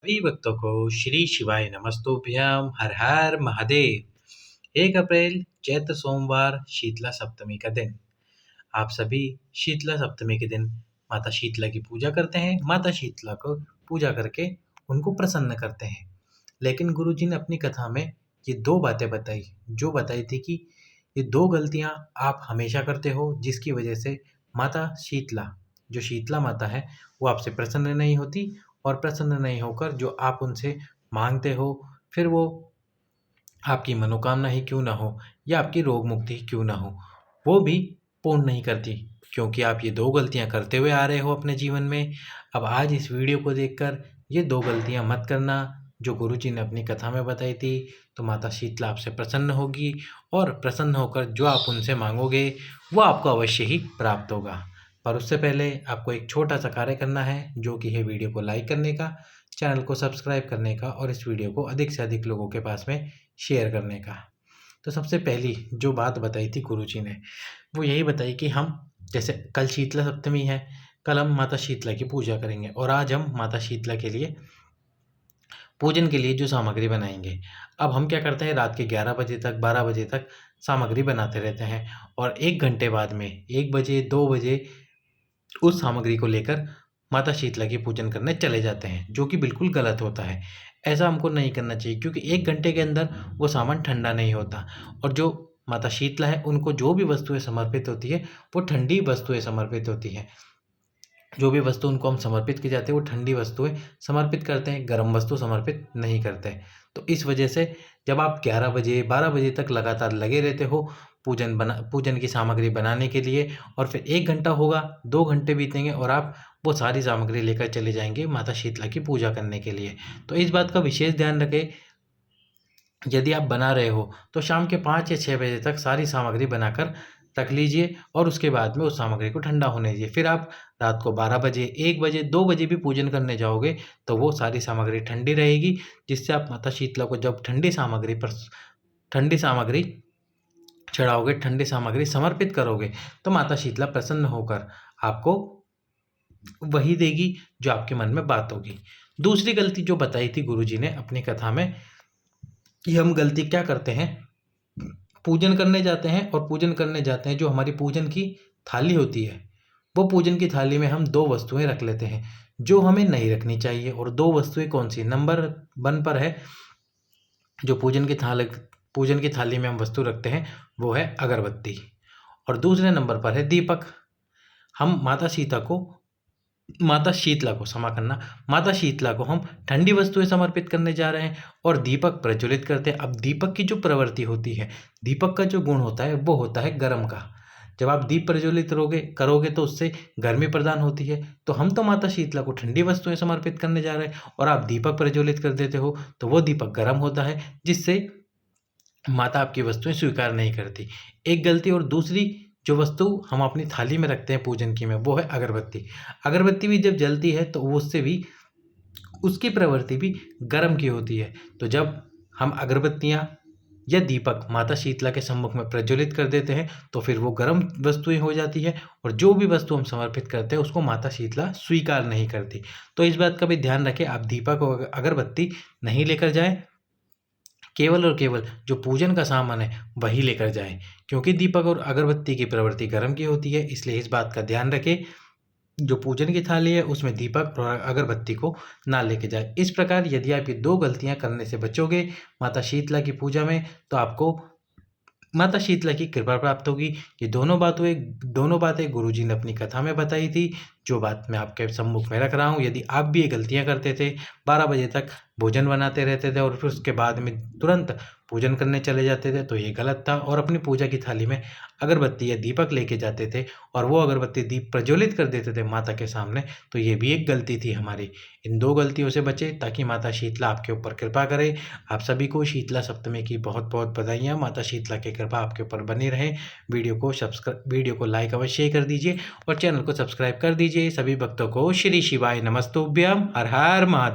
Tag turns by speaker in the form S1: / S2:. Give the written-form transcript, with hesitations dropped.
S1: सभी भक्तों को श्री शिवाय नमस्तुभ्यम हर हर महादेव। 1 अप्रैल चैत्र सोमवार शीतला सप्तमी का दिन। आप सभी शीतला सप्तमी के दिन माता शीतला की पूजा करते हैं। माता शीतला को पूजा करके उनको प्रसन्न करते हैं। लेकिन गुरुजी ने अपनी कथा में ये 2 बातें बताई थी कि ये 2 गलतियाँ आप हमेशा करते हो, जिसकी वजह से माता शीतला, जो शीतला माता है, वो आपसे प्रसन्न नहीं होती और प्रसन्न नहीं होकर जो आप उनसे मांगते हो, फिर वो आपकी मनोकामना ही क्यों ना हो या आपकी रोग मुक्ति ही क्यों ना हो, वो भी पूर्ण नहीं करती, क्योंकि आप ये 2 गलतियाँ करते हुए आ रहे हो अपने जीवन में। अब आज इस वीडियो को देखकर ये 2 गलतियाँ मत करना, जो गुरुजी ने अपनी कथा में बताई थी। तो माता शीतला आपसे प्रसन्न होगी और प्रसन्न होकर जो आप उनसे मांगोगे वो आपको अवश्य ही प्राप्त होगा। पर उससे पहले आपको एक छोटा-सा कार्य करना है, जो कि है वीडियो को लाइक करने का, चैनल को सब्सक्राइब करने का और इस वीडियो को अधिक से अधिक लोगों के पास में शेयर करने का। तो सबसे पहली जो बात बताई थी गुरुजी ने, वो यही बताई कि हम जैसे कल शीतला सप्तमी है, कल हम माता शीतला की पूजा करेंगे और आज हम माता शीतला के लिए पूजन के लिए जो सामग्री बनाएंगे। अब हम क्या करते हैं, रात के 11 बजे तक 12 बजे तक सामग्री बनाते रहते हैं और 1 घंटे बाद में 1 बजे 2 बजे उस सामग्री को लेकर माता शीतला की पूजन करने चले जाते हैं, जो कि बिल्कुल गलत होता है। ऐसा हमको नहीं करना चाहिए, क्योंकि 1 घंटे के अंदर वो सामान ठंडा नहीं होता और जो माता शीतला है उनको जो भी वस्तुएं समर्पित होती है वो ठंडी वस्तुएं समर्पित होती हैं। जो भी वस्तु उनको हम समर्पित की जाती है वो ठंडी वस्तुएं समर्पित करते हैं, गर्म वस्तु समर्पित नहीं करते हैं। तो इस वजह से जब आप 11 बजे 12 बजे तक लगातार लगे रहते हो पूजन की सामग्री बनाने के लिए, और फिर 1 घंटा होगा, 2 घंटे बीतेंगे और आप वो सारी सामग्री लेकर चले जाएंगे माता शीतला की पूजा करने के लिए। तो इस बात का विशेष ध्यान रखें, यदि आप बना रहे हो तो शाम के 5 या 6 बजे तक सारी सामग्री बनाकर रख लीजिए और उसके बाद में उस सामग्री को ठंडा होने दीजिए। फिर आप रात को 12 बजे 1 बजे 2 बजे भी पूजन करने जाओगे तो वो सारी सामग्री ठंडी रहेगी, जिससे आप माता शीतला को जब ठंडी सामग्री चढ़ाओगे, ठंडी सामग्री समर्पित करोगे, तो माता शीतला प्रसन्न होकर आपको वही देगी जो आपके मन में बात होगी। दूसरी गलती जो बताई थी गुरुजी ने अपनी कथा में, कि हम गलती क्या करते हैं, पूजन करने जाते हैं और पूजन करने जाते हैं जो हमारी पूजन की थाली होती है, वो पूजन की थाली में हम 2 वस्तुएं रख लेते हैं जो हमें नहीं रखनी चाहिए। और 2 वस्तुएं कौन सी? नंबर 1 पर है, जो पूजन की थाली में हम वस्तु रखते हैं वो है अगरबत्ती, और दूसरे नंबर पर है दीपक। हम माता शीतला को हम ठंडी वस्तुएं समर्पित करने जा रहे हैं और दीपक प्रज्वलित करते हैं। अब दीपक की जो प्रवृत्ति होती है, दीपक का जो गुण होता है वो होता है गर्म का। जब आप दीप प्रज्वलित करोगे तो उससे गर्मी प्रदान होती है। तो हम तो माता शीतला को ठंडी वस्तुएं समर्पित करने जा रहे हैं और आप दीपक प्रज्वलित कर देते हो, तो वो दीपक गर्म होता है, जिससे माता आपकी वस्तुएं स्वीकार नहीं करती। एक गलती। और दूसरी जो वस्तु हम अपनी थाली में रखते हैं पूजन की में, वो है अगरबत्ती। अगरबत्ती भी जब जलती है तो उससे भी उसकी प्रवृत्ति भी गर्म की होती है। तो जब हम अगरबत्तियाँ या दीपक माता शीतला के सम्मुख में प्रज्वलित कर देते हैं तो फिर वो गर्म वस्तुएं हो जाती है और जो भी वस्तु हम समर्पित करते हैं उसको माता शीतला स्वीकार नहीं करती। तो इस बात का भी ध्यान रखें, आप दीपक और अगरबत्ती नहीं लेकर जाएं, केवल और केवल जो पूजन का सामान है वही लेकर जाएं, क्योंकि दीपक और अगरबत्ती की प्रवृत्ति गर्म की होती है। इसलिए इस बात का ध्यान रखें, जो पूजन की थाली है उसमें दीपक और अगरबत्ती को ना लेके जाए। इस प्रकार यदि आप ये 2 गलतियां करने से बचोगे माता शीतला की पूजा में, तो आपको माता शीतला की कृपा प्राप्त होगी। ये दोनों बातें गुरुजी ने अपनी कथा में बताई थी, जो बात मैं आपके सम्मुख में रख रहा हूँ। यदि आप भी ये गलतियाँ करते थे, 12 बजे तक भोजन बनाते रहते थे और फिर उसके बाद में तुरंत पूजन करने चले जाते थे, तो ये गलत था। और अपनी पूजा की थाली में अगरबत्ती या दीपक लेके जाते थे और वो अगरबत्ती दीप प्रज्वलित कर देते थे माता के सामने, तो ये भी एक गलती थी हमारी। इन 2 गलतियों से बचे ताकि माता शीतला आपके ऊपर कृपा करे। आप सभी को शीतला सप्तमी की बहुत बहुत बधाइयाँ। माता शीतला की कृपा आपके ऊपर बनी रहे। वीडियो को लाइक अवश्य कर दीजिए और चैनल को सब्सक्राइब कर दीजिए। सभी भक्तों को श्री शिवाय नमस्तुभ्यम। हर हर महादेव।